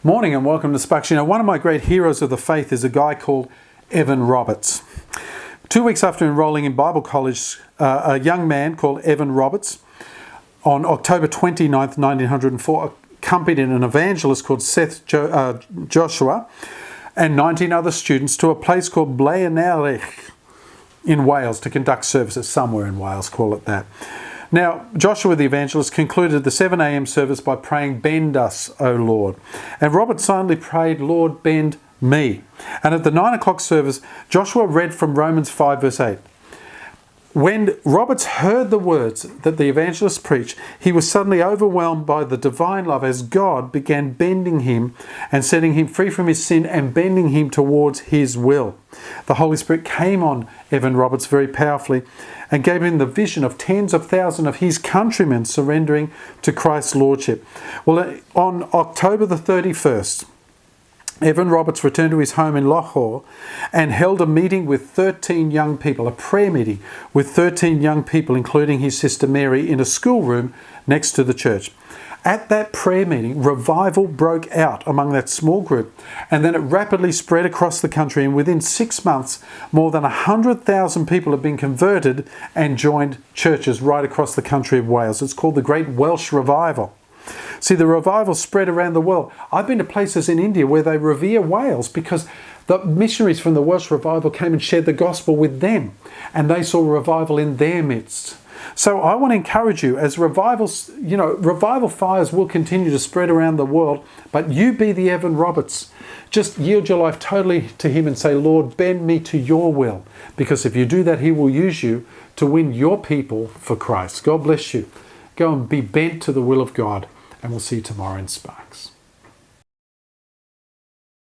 Morning and welcome to Sparks. You know, one of my great heroes of the faith is a guy called Evan Roberts. 2 weeks after enrolling in Bible college, a young man called Evan Roberts, on October 29th, 1904, accompanied an evangelist called Seth Joshua and 19 other students to a place called Blaenau in Wales to conduct services, somewhere in Wales, call it that. Now, Joshua the evangelist concluded the 7 a.m. service by praying, "Bend us, O Lord." And Robert silently prayed, "Lord, bend me." And at the 9 o'clock service, Joshua read from Romans 5 verse 8. When Roberts heard the words that the evangelist preached, he was suddenly overwhelmed by the divine love as God began bending him and setting him free from his sin and bending him towards his will. The Holy Spirit came on Evan Roberts very powerfully and gave him the vision of tens of thousands of his countrymen surrendering to Christ's Lordship. Well, on October the 31st, Evan Roberts returned to his home in Lahore and held a meeting with 13 young people, a prayer meeting with 13 young people, including his sister Mary, in a schoolroom next to the church. At that prayer meeting, revival broke out among that small group, and then it rapidly spread across the country, and within 6 months, more than 100,000 people have been converted and joined churches right across the country of Wales. It's called the Great Welsh Revival. See, the revival spread around the world. I've been to places in India where they revere Wales because the missionaries from the Welsh revival came and shared the gospel with them, and they saw revival in their midst. So I want to encourage you, as revivals, revival fires will continue to spread around the world, but you be the Evan Roberts. Just yield your life totally to him and say, "Lord, bend me to your will." Because if you do that, he will use you to win your people for Christ. God bless you. Go and be bent to the will of God, and we'll see you tomorrow in Sparks.